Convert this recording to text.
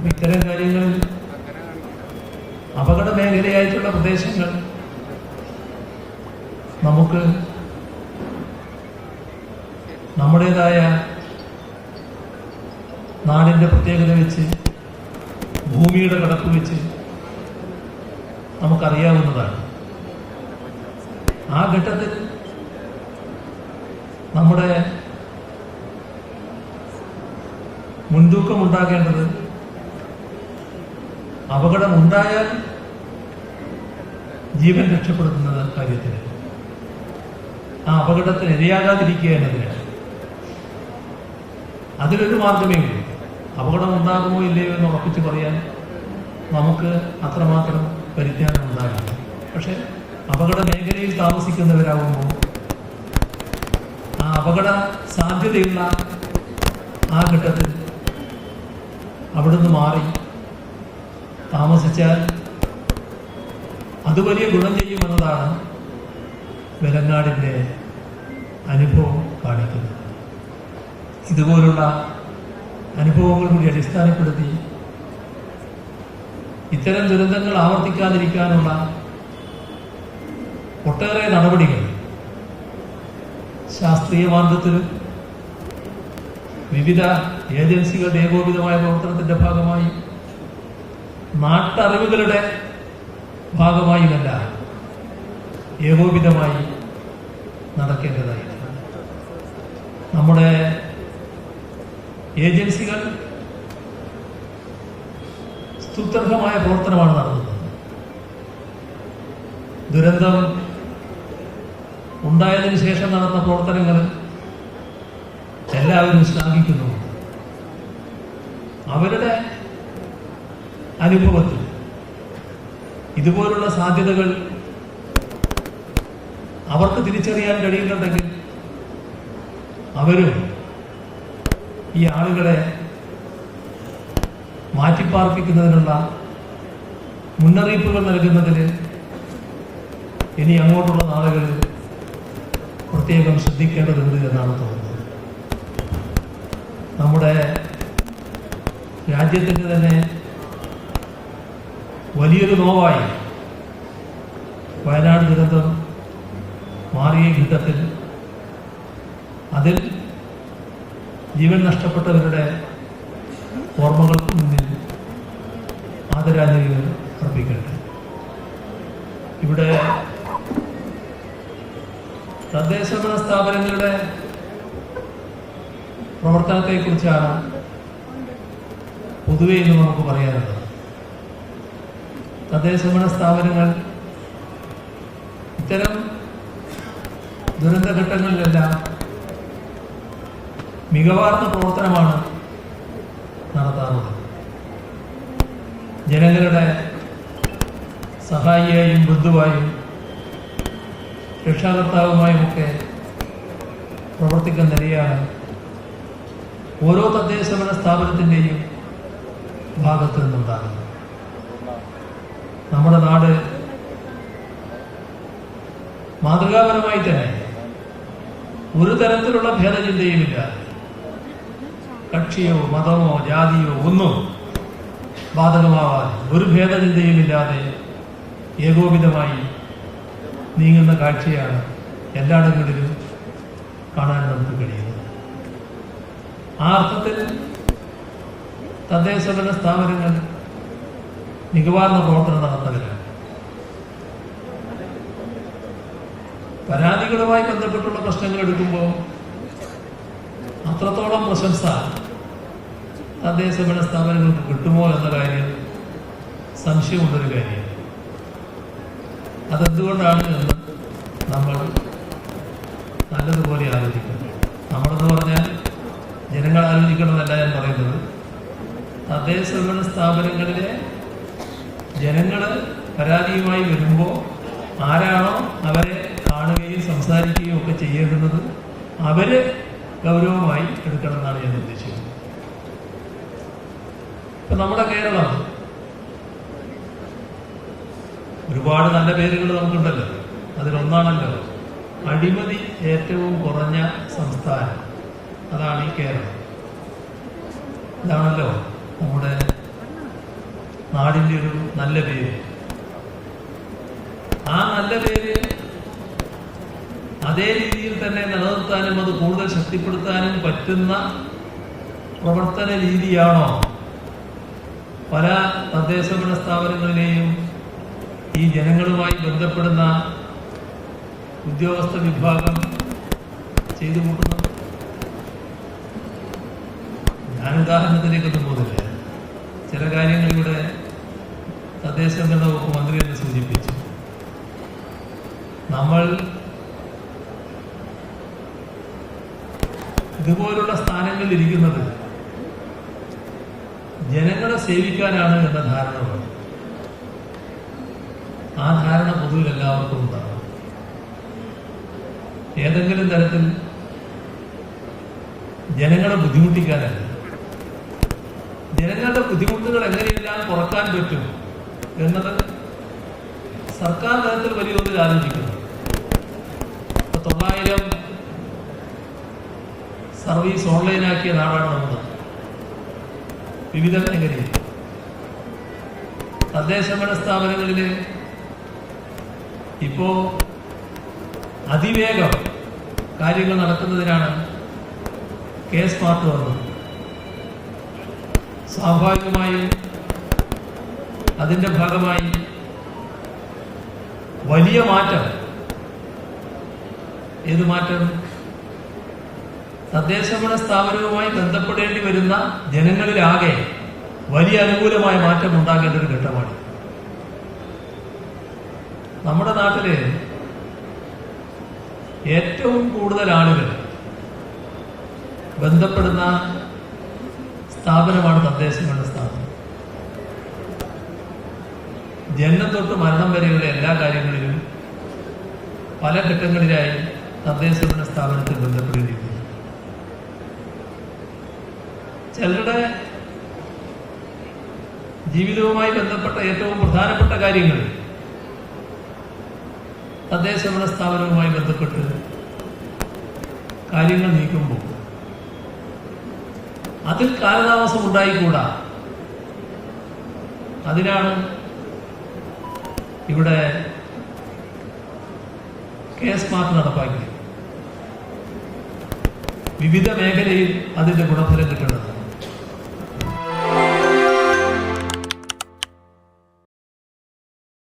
ഇത്തരം കാര്യങ്ങളിൽ അപകട മേഖലയായിട്ടുള്ള പ്രദേശങ്ങൾ നമുക്ക് നമ്മുടേതായ നാടിൻ്റെ പ്രത്യേകത വെച്ച്, ഭൂമിയുടെ കടപ്പ് വെച്ച് നമുക്കറിയാവുന്നതാണ്. ആ ഘട്ടത്തിൽ നമ്മുടെ മുൻതൂക്കമുണ്ടാകേണ്ടത് അപകടമുണ്ടായാൽ ജീവൻ രക്ഷപ്പെടുത്തുന്ന കാര്യത്തിന്, ആ അപകടത്തിന് ഇരയാകാതിരിക്കുക എന്നതിനാണ്. അതിലൊരു മാർഗമേ ഉള്ളൂ. അപകടം ഉണ്ടാകുമോ ഇല്ലയോ എന്ന് ഉറപ്പിച്ച് പറയാൻ നമുക്ക് അത്രമാത്രം പരിജ്ഞാനം ഉണ്ടാകില്ല. പക്ഷെ അപകട മേഖലയിൽ താമസിക്കുന്നവരാകുമ്പോൾ ആ അപകട സാധ്യതയുള്ള ആ ഘട്ടത്തിൽ അവിടുന്ന് മാറി താമസിച്ചാൽ അത് വലിയ ഗുണം ചെയ്യുമെന്നതാണ് വെലങ്ങാടിൻ്റെ അനുഭവം കാണിക്കുന്നത്. ഇതുപോലുള്ള അനുഭവങ്ങൾ കൂടി അടിസ്ഥാനപ്പെടുത്തി ഇത്തരം ദുരന്തങ്ങൾ ആവർത്തിക്കാതിരിക്കാനുള്ള ഒട്ടേറെ നടപടികൾ ശാസ്ത്രീയ മാർഗത്തിലും വിവിധ ഏജൻസികളുടെ ഏകോപിതമായ പ്രവർത്തനത്തിന്റെ ഭാഗമായി, നാട്ടറിവുകളുടെ ഭാഗമായുമല്ല ഏകോപിതമായി നടക്കേണ്ടതായിട്ടുണ്ട്. നമ്മുടെ ഏജൻസികൾ സ്തുത്യർഹമായ പ്രവർത്തനമാണ് നടത്തുന്നത്. ദുരന്തം ഉണ്ടായതിനു ശേഷം നടന്ന പ്രവർത്തനങ്ങൾ എല്ലാവരും ശ്ലാഘിക്കുന്നു. അവരുടെ അനുഭവത്തിൽ ഇതുപോലുള്ള സാധ്യതകൾ അവർക്ക് തിരിച്ചറിയാൻ കഴിയുന്നുണ്ടെങ്കിൽ അവരും ഈ ആളുകളെ മാറ്റിപ്പാർപ്പിക്കുന്നതിനുള്ള മുന്നറിയിപ്പുകൾ നൽകുന്നതിന് ഇനി അങ്ങോട്ടുള്ള നാളുകളിൽ പ്രത്യേകം ശ്രദ്ധിക്കേണ്ടതുണ്ട് എന്നാണ് തോന്നുന്നത്. നമ്മുടെ രാജ്യത്തിൻ്റെ തന്നെ വലിയൊരു നോവായി വയനാട് ദുരന്തം മാറിയ ഘട്ടത്തിൽ അതിൽ ജീവൻ നഷ്ടപ്പെട്ടവരുടെ ഓർമ്മകൾക്ക് മുന്നിൽ ആദരാഞ്ജലികൾ അർപ്പിക്കട്ടെ. ഇവിടെ തദ്ദേശഭരണ സ്ഥാപനങ്ങളുടെ പ്രവർത്തനത്തെക്കുറിച്ചാണ് പൊതുവെ ഇന്ന് നമുക്ക് പറയാനുള്ളത്. തദ്ദേശഭരണ സ്ഥാപനങ്ങൾ ഇത്തരം ദുരന്തഘട്ടങ്ങളിലെല്ലാം മികവാർന്ന പ്രവർത്തനമാണ് നടത്താറുള്ളത്. ജനങ്ങളുടെ സഹായിയായും ബന്ധുവായും രക്ഷാകർത്താവുമായുമൊക്കെ പ്രവർത്തിക്കുന്ന നിലയാണ് ഓരോ തദ്ദേശഭരണ സ്ഥാപനത്തിൻ്റെയും ഭാഗത്ത് നിന്നുണ്ടാകുന്നത്. നമ്മുടെ നാട് മാതൃകാപരമായി തന്നെ ഒരു തരത്തിലുള്ള ഭേദചിന്തയുമില്ല, കക്ഷിയോ മതമോ ജാതിയോ ഒന്നും ബാധകമാവാതെ ഒരു ഭേദചിന്തയുമില്ലാതെ ഏകോപിതമായി നീങ്ങുന്ന കാഴ്ചയാണ് എല്ലായിടങ്ങളിലും കാണാൻ നമുക്ക് കഴിയുന്നത്. ആ അർത്ഥത്തിൽ തദ്ദേശഭരണ സ്ഥാപനങ്ങൾ മികവാർന്ന പ്രവർത്തനം നടത്തുന്നവരാണ്. പരാതികളുമായി ബന്ധപ്പെട്ടുള്ള പ്രശ്നങ്ങൾ എടുക്കുമ്പോൾ അത്രത്തോളം പ്രശംസ തദ്ദേശഭരണ സ്ഥാപനങ്ങൾക്ക് കിട്ടുമോ എന്ന കാര്യം സംശയമുള്ളൊരു കാര്യം. അതെന്തുകൊണ്ടാണ് എന്ന് നമ്മൾ നല്ലതുപോലെ ആലോചിക്കണം. നമ്മളെന്ന് പറഞ്ഞാൽ ജനങ്ങൾ ആലോചിക്കണമെന്നല്ല ഞാൻ പറയുന്നത്. തദ്ദേശഭരണ സ്ഥാപനങ്ങളിലെ ജനങ്ങൾ പരാതിയുമായി വരുമ്പോൾ ആരാണോ അവരെ കാണുകയും സംസാരിക്കുകയും ഒക്കെ ചെയ്യേണ്ടുന്നത് അവരെ ഗൗരവമായി എടുക്കണമെന്നാണ് ഞാൻ ഉദ്ദേശിക്കുന്നത്. ഇപ്പൊ നമ്മുടെ കേരളം ഒരുപാട് നല്ല പേരുകൾ നമുക്കുണ്ടല്ലോ. അതിലൊന്നാണല്ലോ അഴിമതി ഏറ്റവും കുറഞ്ഞ സംസ്ഥാനം. അതാണ് ഈ കേരളം. ഇതാണല്ലോ നമ്മുടെ നാടിൻ്റെ ഒരു നല്ല പേര്. ആ നല്ല പേര് അതേ രീതിയിൽ തന്നെ നിലനിർത്താനും അത് കൂടുതൽ ശക്തിപ്പെടുത്താനും പറ്റുന്ന പ്രവർത്തന രീതിയാണോ പല തദ്ദേശഭരണ സ്ഥാപനങ്ങളിലെയും ഈ ജനങ്ങളുമായി ബന്ധപ്പെടുന്ന ഉദ്യോഗസ്ഥ വിഭാഗം ചെയ്തു കൂട്ടുന്നത്? ഞാൻ ഉദാഹരണത്തിലേക്കൊന്നും പോകുന്നില്ല. ചില കാര്യങ്ങളിലൂടെ തദ്ദേശഭരണ വകുപ്പ് മന്ത്രി എന്ന് സൂചിപ്പിച്ചു. നമ്മൾ ഇതുപോലുള്ള സ്ഥാനങ്ങളിൽ ഇരിക്കുന്നത് ജനങ്ങളെ സേവിക്കാനാണ് എന്ന ധാരണ വേണം. ആ ധാരണ പൊതുവിൽ എല്ലാവർക്കും ഉണ്ടാകും. ഏതെങ്കിലും തരത്തിൽ ജനങ്ങളെ ബുദ്ധിമുട്ടിക്കാനല്ല, ജനങ്ങളുടെ ബുദ്ധിമുട്ടുകൾ എങ്ങനെയെല്ലാം കുറക്കാൻ പറ്റും എന്നത് സർക്കാർ തലത്തിൽ വലിയ തോതിൽ ആലോചിക്കുന്നു. 900 സർവീസ് ഓൺലൈനാക്കിയ നാടാണ് നമ്മുടെ. വിവിധ മേഖലയിൽ തദ്ദേശഭരണ സ്ഥാപനങ്ങളിൽ ഇപ്പോ അതിവേഗം കാര്യങ്ങൾ നടക്കുന്നതിനാണ് K-സ്മാർട്ട് വന്നത്. സ്വാഭാവികമായും അതിന്റെ ഭാഗമായി വലിയ മാറ്റം. ഏത് മാറ്റം? തദ്ദേശഭരണ സ്ഥാപനവുമായി ബന്ധപ്പെടേണ്ടി വരുന്ന ജനങ്ങളിലാകെ വലിയ അനുകൂലമായ മാറ്റം ഉണ്ടാകേണ്ട ഒരു ഘട്ടമാണ്. നമ്മുടെ നാട്ടില് ഏറ്റവും കൂടുതൽ ആളുകൾ ബന്ധപ്പെടുന്ന സ്ഥാപനമാണ് തദ്ദേശഭരണ സ്ഥാപനം. ജനനം തൊട്ട് മരണം വരെയുള്ള എല്ലാ കാര്യങ്ങളിലും പല ഘട്ടങ്ങളിലായി തദ്ദേശഭരണ സ്ഥാപനത്തിൽ ബന്ധപ്പെടേണ്ടിയിരിക്കുന്നു. ചിലരുടെ ജീവിതവുമായി ബന്ധപ്പെട്ട ഏറ്റവും പ്രധാനപ്പെട്ട കാര്യങ്ങൾ തദ്ദേശഭരണ സ്ഥാപനവുമായി ബന്ധപ്പെട്ട് കാര്യങ്ങൾ നീക്കുമ്പോൾ അതിൽ കാലതാമസം ഉണ്ടായിക്കൂടാ. അതിനാണ് ഇവിടെ K-സ്മാർട്ട് നടപ്പാക്കി വിവിധ മേഖലയിൽ അതിന്റെ ഗുണഫലം കിട്ടുന്നത്.